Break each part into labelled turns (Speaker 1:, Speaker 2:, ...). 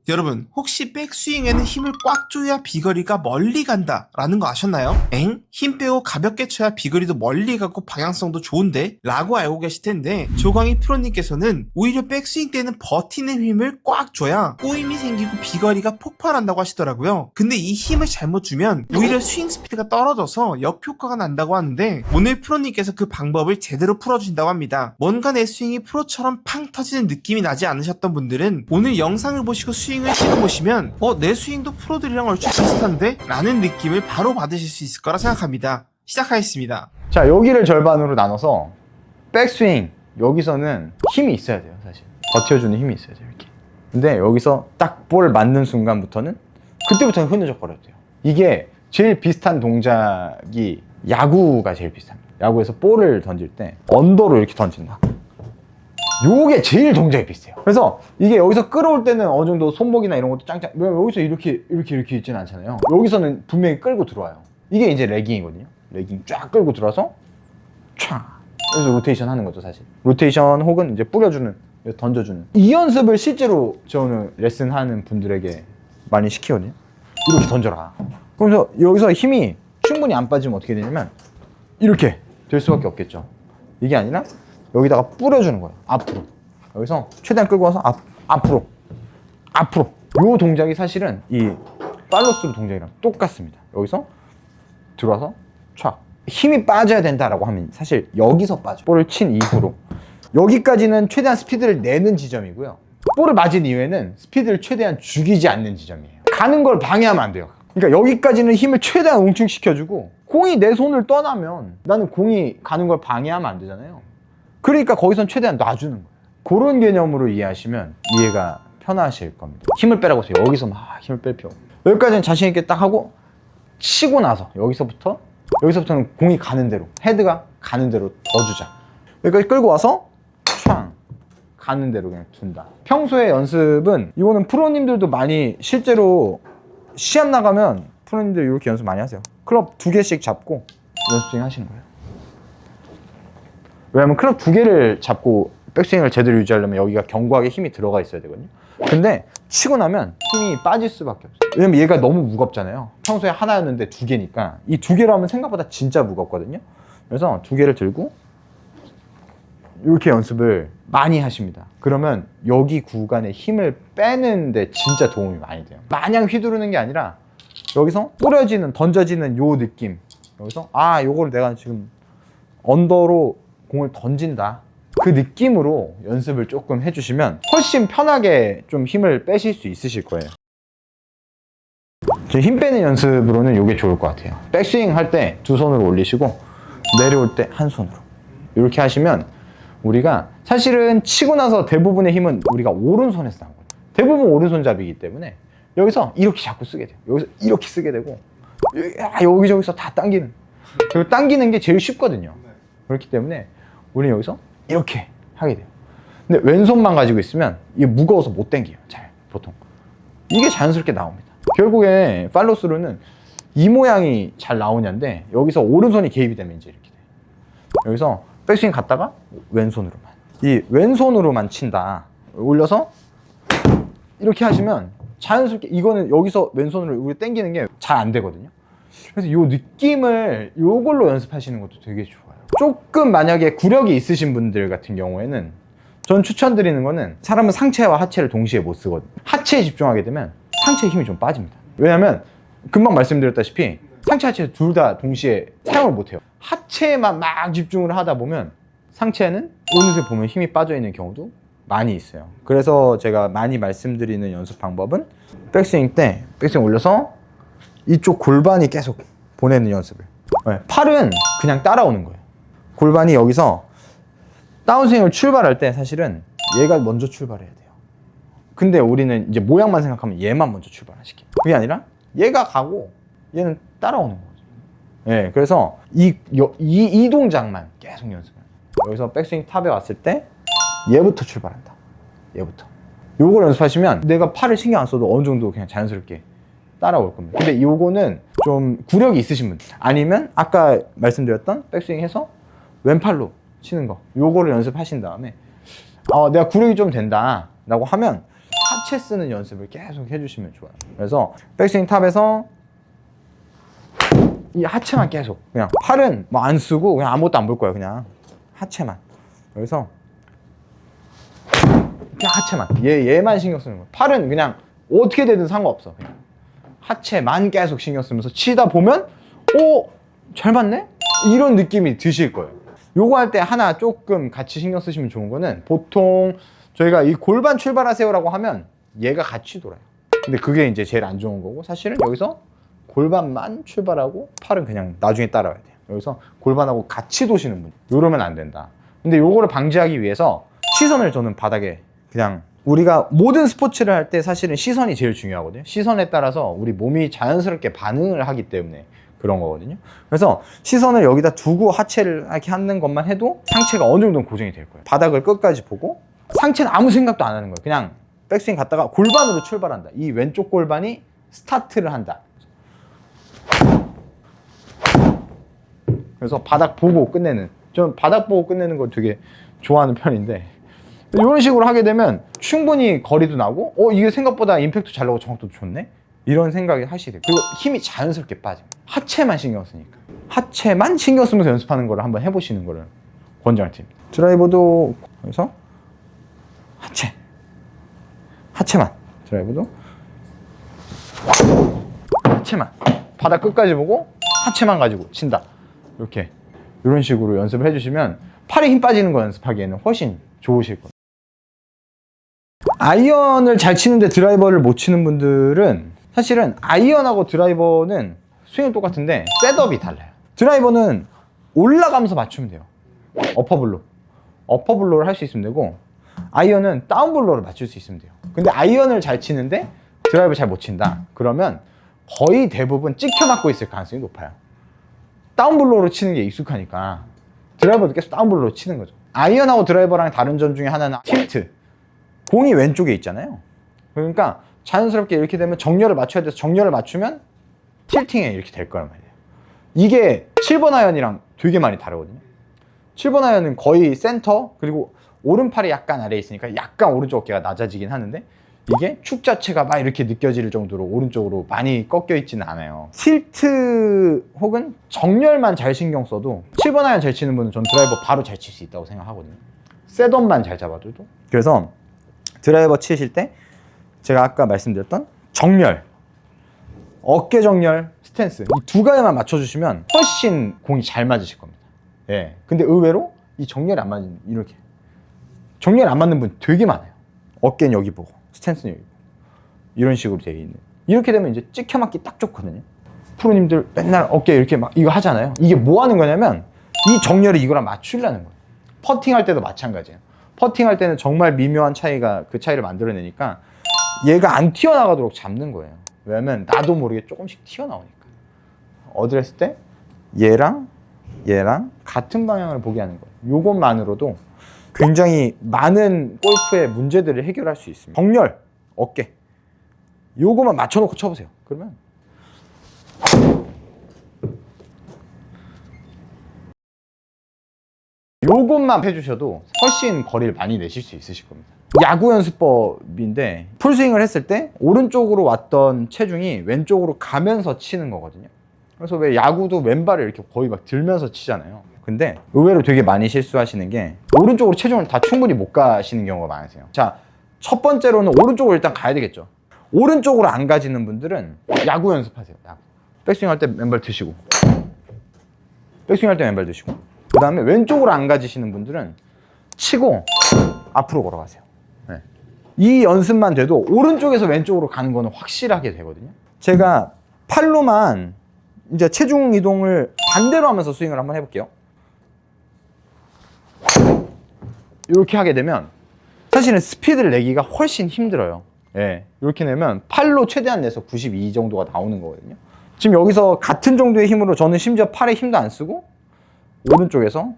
Speaker 1: 여러분, 혹시 백스윙에는 힘을 꽉 줘야 비거리가 멀리 간다 라는 거 아셨나요? 엥? 힘 빼고 가볍게 쳐야 비거리도 멀리 가고 방향성도 좋은데? 라고 알고 계실 텐데 조광희 프로님께서는 오히려 백스윙 때는 버티는 힘을 꽉 줘야 꼬임이 생기고 비거리가 폭발한다고 하시더라고요. 근데 이 힘을 잘못 주면 오히려 스윙 스피드가 떨어져서 역효과가 난다고 하는데 오늘 프로님께서 그 방법을 제대로 풀어주신다고 합니다. 뭔가 내 스윙이 프로처럼 팡 터지는 느낌이 나지 않으셨던 분들은 오늘 영상을 보시고 스윙을 시도보시면 내 스윙도 프로들이랑 얼추 비슷한데? 라는 느낌을 바로 받으실 수 있을 거라 생각합니다. 시작하겠습니다.
Speaker 2: 자, 여기를 절반으로 나눠서 백스윙, 여기서는 힘이 있어야 돼요. 사실 버텨주는 힘이 있어야 돼요. 이렇게. 근데 여기서 딱 볼 맞는 순간부터는 그때부터는 흐느적거려도 돼요. 이게 제일 비슷한 동작이 야구가 제일 비슷합니다. 야구에서 볼을 던질 때 언더로 이렇게 던진다. 요게 제일 동작이 비슷해요. 그래서 이게 여기서 끌어올 때는 어느 정도 손목이나 이런 것도 짱짱, 여기서 이렇게 있지는 않잖아요. 여기서는 분명히 끌고 들어와요. 이게 이제 레깅이거든요. 레깅 쫙 끌고 들어와서 촥, 그래서 로테이션 하는 거죠. 사실 로테이션 혹은 이제 뿌려주는, 던져주는, 이 연습을 실제로 저는 레슨하는 분들에게 많이 시키거든요. 이렇게 던져라. 그러면서 여기서 힘이 충분히 안 빠지면 어떻게 되냐면 이렇게 될 수밖에 없겠죠. 이게 아니라 여기다가 뿌려주는 거예요. 앞으로. 여기서 최대한 끌고 와서 앞으로. 요 동작이 사실은 이 팔로스루 동작이랑 똑같습니다. 여기서 들어와서 촥. 힘이 빠져야 된다라고 하면 사실 여기서 빠져. 볼을 친 이후로. 여기까지는 최대한 스피드를 내는 지점이고요. 볼을 맞은 이후에는 스피드를 최대한 죽이지 않는 지점이에요. 가는 걸 방해하면 안 돼요. 그러니까 여기까지는 힘을 최대한 응축시켜주고, 공이 내 손을 떠나면 나는 공이 가는 걸 방해하면 안 되잖아요. 그러니까 거기선 최대한 놔주는 거예요. 그런 개념으로 이해하시면 이해가 편하실 겁니다. 힘을 빼라고 해서 여기서 막 힘을 뺄 필요 없고, 여기까지는 자신 있게 딱 하고 치고 나서 여기서부터는 공이 가는 대로, 헤드가 가는 대로 더 주자. 여기까지 끌고 와서 촥 가는 대로 그냥 둔다. 평소에 연습은, 이거는 프로님들도 많이 실제로 시합 나가면 프로님들 이렇게 연습 많이 하세요. 클럽 2개씩 잡고 연습 하시는 거예요. 왜냐면 클럽 2개를 잡고 백스윙을 제대로 유지하려면 여기가 견고하게 힘이 들어가 있어야 되거든요. 근데 치고 나면 힘이 빠질 수밖에 없어요. 왜냐면 얘가 너무 무겁잖아요. 평소에 하나였는데 2개니까 이 2개로 하면 생각보다 진짜 무겁거든요. 그래서 2개를 들고 이렇게 연습을 많이 하십니다. 그러면 여기 구간에 힘을 빼는데 진짜 도움이 많이 돼요. 마냥 휘두르는 게 아니라 여기서 뿌려지는, 던져지는 요 느낌, 여기서 요걸 내가 지금 언더로 공을 던진다, 그 느낌으로 연습을 조금 해주시면 훨씬 편하게 좀 힘을 빼실 수 있으실 거예요. 힘 빼는 연습으로는 이게 좋을 것 같아요. 백스윙 할 때 두 손으로 올리시고 내려올 때 한 손으로 이렇게 하시면, 우리가 사실은 치고 나서 대부분의 힘은 우리가 오른손에서 나온 거예요. 대부분 오른손잡이기 때문에 여기서 이렇게 자꾸 쓰게 돼요. 여기서 이렇게 쓰게 되고, 여기저기서 다 당기는, 그리고 당기는 게 제일 쉽거든요. 그렇기 때문에 우리는 여기서 이렇게 하게 돼요. 근데 왼손만 가지고 있으면 이게 무거워서 못 당겨요. 잘, 보통. 이게 자연스럽게 나옵니다. 결국에 팔로스루는 이 모양이 잘 나오냐인데, 여기서 오른손이 개입이 되면 이제 이렇게 돼요. 여기서 백스윙 갔다가 왼손으로만, 이 왼손으로만 친다. 올려서 이렇게 하시면 자연스럽게, 이거는 여기서 왼손으로 우리 당기는 게 잘 안 되거든요. 그래서 이 느낌을 요걸로 연습하시는 것도 되게 좋아요. 조금 만약에 구력이 있으신 분들 같은 경우에는 전 추천드리는 거는, 사람은 상체와 하체를 동시에 못 쓰거든요. 하체에 집중하게 되면 상체에 힘이 좀 빠집니다. 왜냐면 금방 말씀드렸다시피 상체, 하체 둘 다 동시에 사용을 못 해요. 하체에만 막 집중을 하다 보면 상체는 어느새 보면 힘이 빠져 있는 경우도 많이 있어요. 그래서 제가 많이 말씀드리는 연습 방법은, 백스윙 때 백스윙 올려서 이쪽 골반이 계속 보내는 연습을. 팔은 그냥 따라오는 거예요. 골반이 여기서 다운스윙을 출발할 때 사실은 얘가 먼저 출발해야 돼요. 근데 우리는 이제 모양만 생각하면 얘만 먼저 출발시켜요. 그게 아니라 얘가 가고 얘는 따라오는 거죠. 그래서 이 동작만 계속 연습해요. 여기서 백스윙 탑에 왔을 때 얘부터 출발한다. 얘부터. 요걸 연습하시면 내가 팔을 신경 안 써도 어느 정도 그냥 자연스럽게 따라올 겁니다. 근데 요거는 좀 구력이 있으신 분, 아니면 아까 말씀드렸던 백스윙 해서 왼팔로 치는 거, 요거를 연습하신 다음에 내가 구력이 좀 된다 라고 하면 하체 쓰는 연습을 계속 해주시면 좋아요. 그래서 백스윙 탑에서 이 하체만 계속, 그냥 팔은 뭐 안 쓰고 그냥 아무것도 안 볼 거예요. 그냥 하체만. 그래서 그냥 하체만, 얘만 신경 쓰는 거예요. 팔은 그냥 어떻게 되든 상관없어. 그냥 하체만 계속 신경 쓰면서 치다 보면 잘 맞네? 이런 느낌이 드실 거예요. 요거 할 때 하나 조금 같이 신경 쓰시면 좋은 거는, 보통 저희가 이 골반 출발하세요라고 하면 얘가 같이 돌아요. 근데 그게 이제 제일 안 좋은 거고, 사실은 여기서 골반만 출발하고 팔은 그냥 나중에 따라와야 돼요. 여기서 골반하고 같이 도시는 분, 이러면 안 된다. 근데 요거를 방지하기 위해서 시선을 저는 바닥에, 그냥 우리가 모든 스포츠를 할 때 사실은 시선이 제일 중요하거든요. 시선에 따라서 우리 몸이 자연스럽게 반응을 하기 때문에 그런 거거든요. 그래서 시선을 여기다 두고 하체를 이렇게 하는 것만 해도 상체가 어느 정도는 고정이 될 거예요. 바닥을 끝까지 보고 상체는 아무 생각도 안 하는 거예요. 그냥 백스윙 갔다가 골반으로 출발한다. 이 왼쪽 골반이 스타트를 한다. 그래서 바닥 보고 끝내는, 전 바닥 보고 끝내는 걸 되게 좋아하는 편인데, 이런 식으로 하게 되면 충분히 거리도 나고 이게 생각보다 임팩트 잘 나고 정확도도 좋네? 이런 생각이 하시게 돼요. 그리고 힘이 자연스럽게 빠져요. 하체만 신경 쓰니까. 하체만 신경 쓰면서 연습하는 거를 한번 해보시는 거를 권장할 테입니다. 드라이버도 그래서 하체만, 드라이버도 하체만, 바닥 끝까지 보고 하체만 가지고 친다. 이렇게 이런 식으로 연습을 해주시면 팔에 힘 빠지는 거 연습하기에는 훨씬 좋으실 거예요. 아이언을 잘 치는데 드라이버를 못 치는 분들은, 사실은 아이언하고 드라이버는 스윙은 똑같은데 셋업이 달라요. 드라이버는 올라가면서 맞추면 돼요. 어퍼블로를 할 수 있으면 되고, 아이언은 다운블로를 맞출 수 있으면 돼요. 근데 아이언을 잘 치는데 드라이버 잘 못 친다, 그러면 거의 대부분 찍혀 맞고 있을 가능성이 높아요. 다운블로로 치는 게 익숙하니까 드라이버도 계속 다운블로로 치는 거죠. 아이언하고 드라이버랑 다른 점 중에 하나는 틸트. 공이 왼쪽에 있잖아요. 그러니까 자연스럽게 이렇게 되면 정렬을 맞춰야 돼서, 정렬을 맞추면 틸팅에 이렇게 될 거란 말이에요. 이게 7번 아이언이랑 되게 많이 다르거든요. 7번 아이언은 거의 센터, 그리고 오른팔이 약간 아래에 있으니까 약간 오른쪽 어깨가 낮아지긴 하는데, 이게 축 자체가 막 이렇게 느껴질 정도로 오른쪽으로 많이 꺾여 있지는 않아요. 틸트 혹은 정렬만 잘 신경 써도 7번 아이언 잘 치는 분은 전 드라이버 바로 잘 칠 수 있다고 생각하거든요. 셋업만 잘 잡아줘도. 그래서 드라이버 치실 때 제가 아까 말씀드렸던 정렬, 어깨 정렬, 스탠스, 이 두 가지만 맞춰주시면 훨씬 공이 잘 맞으실 겁니다. 예. 근데 의외로 이 정렬이 안 맞는, 이렇게 정렬이 안 맞는 분 되게 많아요. 어깨는 여기 보고 스탠스는 여기 보고 이런 식으로 되어 있는. 이렇게 되면 이제 찍혀 맞기 딱 좋거든요. 프로님들 맨날 어깨 이렇게 막 이거 하잖아요. 이게 뭐 하는 거냐면 이 정렬이 이거랑 맞추려는 거예요. 퍼팅할 때도 마찬가지예요. 퍼팅할 때는 정말 미묘한 차이가, 그 차이를 만들어내니까 얘가 안 튀어나가도록 잡는 거예요. 왜냐면 나도 모르게 조금씩 튀어나오니까. 어드레스 때 얘랑 같은 방향을 보게 하는 거예요. 요것만으로도 굉장히 많은 골프의 문제들을 해결할 수 있습니다. 정렬, 어깨, 요거만 맞춰놓고 쳐보세요. 그러면 요것만 해주셔도 훨씬 거리를 많이 내실 수 있으실 겁니다. 야구 연습법인데, 풀스윙을 했을 때 오른쪽으로 왔던 체중이 왼쪽으로 가면서 치는 거거든요. 그래서 왜 야구도 왼발을 이렇게 거의 막 들면서 치잖아요. 근데 의외로 되게 많이 실수하시는 게, 오른쪽으로 체중을 다 충분히 못 가시는 경우가 많으세요. 자, 첫 번째로는 오른쪽으로 일단 가야 되겠죠. 오른쪽으로 안 가지는 분들은 야구 연습하세요. 야구. 백스윙 할 때 왼발 드시고, 백스윙 할 때 왼발 드시고, 그 다음에 왼쪽으로 안 가지시는 분들은 치고 앞으로 걸어가세요. 네. 이 연습만 돼도 오른쪽에서 왼쪽으로 가는 거는 확실하게 되거든요. 제가 팔로만 이제 체중 이동을 반대로 하면서 스윙을 한번 해볼게요. 이렇게 하게 되면 사실은 스피드를 내기가 훨씬 힘들어요. 예, 이렇게 내면 팔로 최대한 내서 92 정도가 나오는 거거든요. 지금 여기서 같은 정도의 힘으로 저는 심지어 팔에 힘도 안 쓰고 오른쪽에서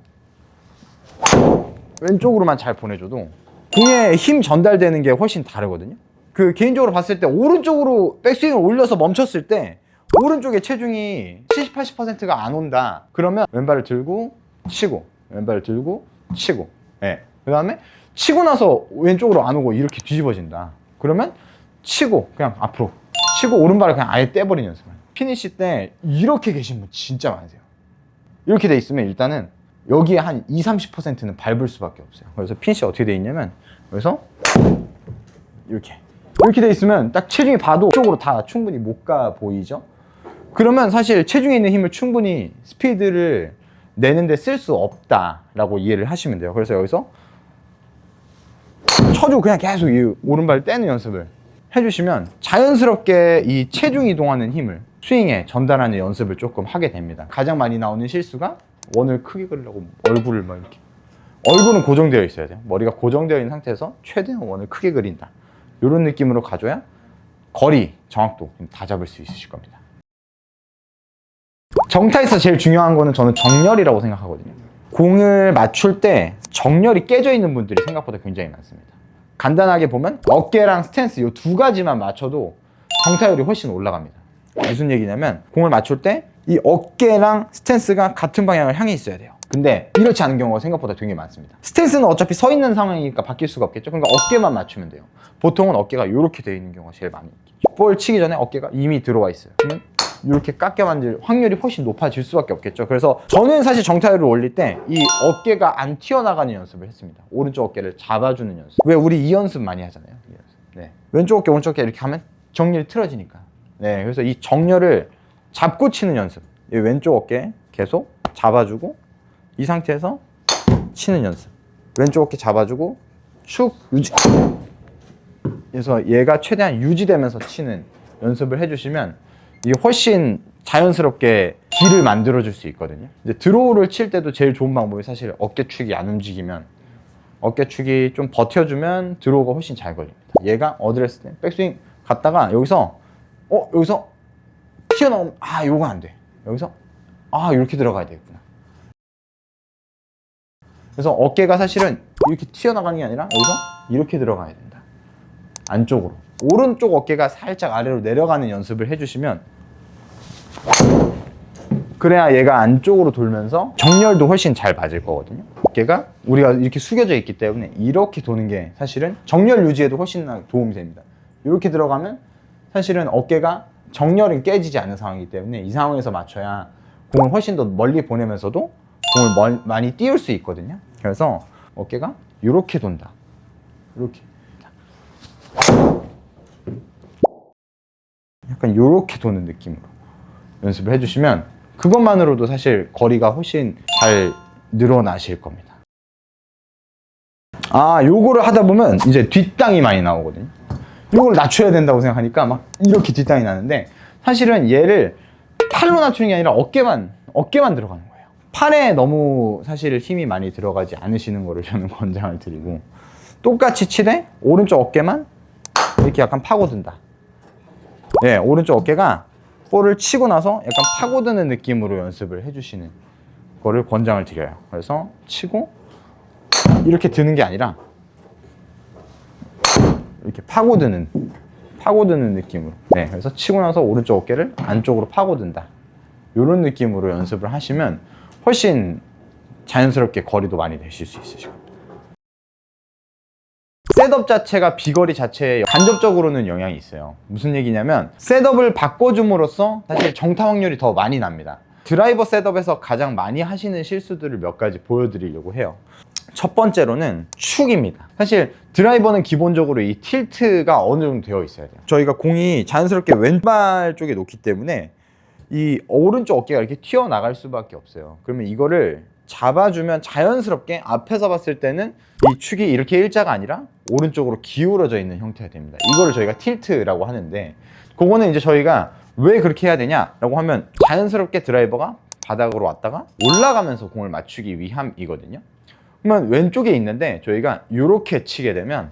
Speaker 2: 왼쪽으로만 잘 보내줘도 공에 힘 전달되는 게 훨씬 다르거든요. 그 개인적으로 봤을 때 오른쪽으로 백스윙을 올려서 멈췄을 때 오른쪽에 체중이 70, 80%가 안 온다. 그러면 왼발을 들고 치고, 왼발을 들고 치고, 예. 그 다음에 치고 나서 왼쪽으로 안 오고 이렇게 뒤집어진다. 그러면 치고 그냥 앞으로 치고 오른발을 그냥 아예 떼버리는 연습을. 피니시 때 이렇게 계신 분 진짜 많으세요. 이렇게 돼 있으면 일단은 여기에 한 20-30%는 밟을 수밖에 없어요. 그래서 피니시 어떻게 돼 있냐면 여기서 이렇게 돼 있으면 딱 체중이 봐도 이쪽으로 다 충분히 못 가 보이죠? 그러면 사실 체중에 있는 힘을 충분히 스피드를 내는데 쓸 수 없다라고 이해를 하시면 돼요. 그래서 여기서 쳐주고 그냥 계속 이 오른발 떼는 연습을 해주시면 자연스럽게 이 체중 이동하는 힘을 스윙에 전달하는 연습을 조금 하게 됩니다. 가장 많이 나오는 실수가 원을 크게 그리려고 얼굴을 막 이렇게. 얼굴은 고정되어 있어야 돼요. 머리가 고정되어 있는 상태에서 최대한 원을 크게 그린다. 이런 느낌으로 가줘야 거리, 정확도 다 잡을 수 있으실 겁니다. 정타에서 제일 중요한 거는 저는 정렬이라고 생각하거든요. 공을 맞출 때 정렬이 깨져 있는 분들이 생각보다 굉장히 많습니다. 간단하게 보면 어깨랑 스탠스 이 두 가지만 맞춰도 정타율이 훨씬 올라갑니다. 무슨 얘기냐면 공을 맞출 때 이 어깨랑 스탠스가 같은 방향을 향해 있어야 돼요. 근데 이렇지 않은 경우가 생각보다 되게 많습니다. 스탠스는 어차피 서 있는 상황이니까 바뀔 수가 없겠죠. 그러니까 어깨만 맞추면 돼요. 보통은 어깨가 이렇게 되어 있는 경우가 제일 많이 있겠죠. 볼 치기 전에 어깨가 이미 들어와 있어요. 그러면 이렇게 깎여 만들 확률이 훨씬 높아질 수밖에 없겠죠. 그래서 저는 사실 정타율을 올릴 때 이 어깨가 안 튀어나가는 연습을 했습니다. 오른쪽 어깨를 잡아주는 연습. 왜 우리 이 연습 많이 하잖아요. 이 연습. 네. 왼쪽 어깨 오른쪽 어깨 이렇게 하면 정렬이 틀어지니까. 네. 그래서 이 정렬을 잡고 치는 연습. 이 왼쪽 어깨 계속 잡아주고 이 상태에서 치는 연습. 왼쪽 어깨 잡아주고 축 유지. 그래서 얘가 최대한 유지되면서 치는 연습을 해주시면 이게 훨씬 자연스럽게 길을 만들어줄 수 있거든요. 이제 드로우를 칠 때도 제일 좋은 방법이 사실 어깨축이 안 움직이면 어깨축이 좀 버텨주면 드로우가 훨씬 잘 걸립니다. 얘가 어드레스 때 백스윙 갔다가 여기서 튀어나오면 요거 안 돼. 여기서 이렇게 들어가야 되겠구나. 그래서 어깨가 사실은 이렇게 튀어나가는 게 아니라 여기서 이렇게 들어가야 된다. 안쪽으로. 오른쪽 어깨가 살짝 아래로 내려가는 연습을 해주시면 그래야 얘가 안쪽으로 돌면서 정렬도 훨씬 잘 맞을 거거든요. 어깨가 우리가 이렇게 숙여져 있기 때문에 이렇게 도는 게 사실은 정렬 유지에도 훨씬 도움이 됩니다. 이렇게 들어가면 사실은 어깨가 정렬은 깨지지 않는 상황이기 때문에 이 상황에서 맞춰야 공을 훨씬 더 멀리 보내면서도 공을 많이 띄울 수 있거든요. 그래서 어깨가 이렇게 돈다. 이렇게. 약간 이렇게 도는 느낌으로 연습을 해주시면 그것만으로도 사실 거리가 훨씬 잘 늘어나실 겁니다. 요거를 하다 보면 이제 뒷땅이 많이 나오거든요. 이걸 낮춰야 된다고 생각하니까 막 이렇게 뒷땅이 나는데 사실은 얘를 팔로 낮추는 게 아니라 어깨만 들어가는 거예요. 팔에 너무 사실 힘이 많이 들어가지 않으시는 거를 저는 권장을 드리고 똑같이 치되 오른쪽 어깨만 이렇게 약간 파고든다. 네, 오른쪽 어깨가 볼을 치고 나서 약간 파고드는 느낌으로 연습을 해주시는 거를 권장을 드려요. 그래서 치고 이렇게 드는 게 아니라 이렇게 파고드는 느낌으로. 네, 그래서 치고 나서 오른쪽 어깨를 안쪽으로 파고든다. 이런 느낌으로 연습을 하시면 훨씬 자연스럽게 거리도 많이 내실 수 있으실 겁니다. 셋업 자체가 비거리 자체에 간접적으로는 영향이 있어요. 무슨 얘기냐면 셋업을 바꿔줌으로써 사실 정타 확률이 더 많이 납니다. 드라이버 셋업에서 가장 많이 하시는 실수들을 몇 가지 보여드리려고 해요. 첫 번째로는 축입니다. 사실 드라이버는 기본적으로 이 틸트가 어느 정도 되어 있어야 돼요. 저희가 공이 자연스럽게 왼발 쪽에 놓기 때문에 이 오른쪽 어깨가 이렇게 튀어나갈 수밖에 없어요. 그러면 이거를 잡아주면 자연스럽게 앞에서 봤을 때는 이 축이 이렇게 일자가 아니라 오른쪽으로 기울어져 있는 형태가 됩니다. 이거를 저희가 틸트라고 하는데 그거는 이제 저희가 왜 그렇게 해야 되냐라고 하면 자연스럽게 드라이버가 바닥으로 왔다가 올라가면서 공을 맞추기 위함이거든요. 그러면 왼쪽에 있는데 저희가 이렇게 치게 되면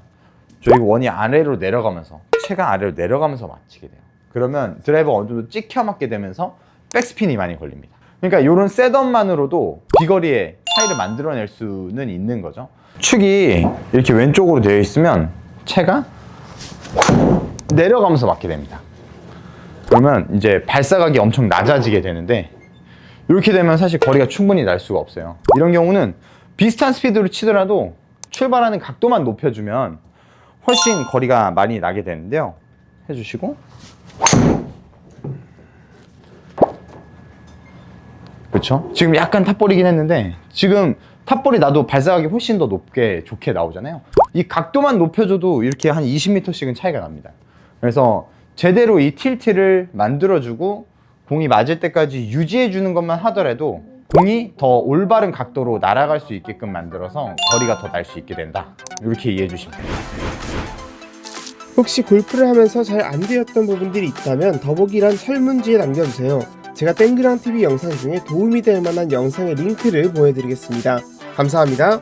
Speaker 2: 저희가 원이 아래로 내려가면서 채가 아래로 내려가면서 맞히게 돼요. 그러면 드라이버가 어느 정도 찍혀 맞게 되면서 백스핀이 많이 걸립니다. 그러니까 이런 셋업만으로도 비거리의 차이를 만들어낼 수는 있는 거죠. 축이 이렇게 왼쪽으로 되어 있으면 채가 내려가면서 맞게 됩니다. 그러면 이제 발사각이 엄청 낮아지게 되는데 이렇게 되면 사실 거리가 충분히 날 수가 없어요. 이런 경우는 비슷한 스피드로 치더라도 출발하는 각도만 높여주면 훨씬 거리가 많이 나게 되는데요. 해주시고 그렇죠? 지금 약간 탑볼이긴 했는데 지금 탑볼이 나도 발사각이 훨씬 더 높게 좋게 나오잖아요. 이 각도만 높여줘도 이렇게 한 20m씩은 차이가 납니다. 그래서 제대로 이 틸트를 만들어주고 공이 맞을 때까지 유지해주는 것만 하더라도 공이 더 올바른 각도로 날아갈 수 있게끔 만들어서 거리가 더 날 수 있게 된다. 이렇게 이해해 주시면 됩니다.
Speaker 3: 혹시 골프를 하면서 잘 안 되었던 부분들이 있다면 더보기란 설문지에 남겨주세요. 제가 땡그랑TV 영상 중에 도움이 될 만한 영상의 링크를 보여드리겠습니다. 감사합니다.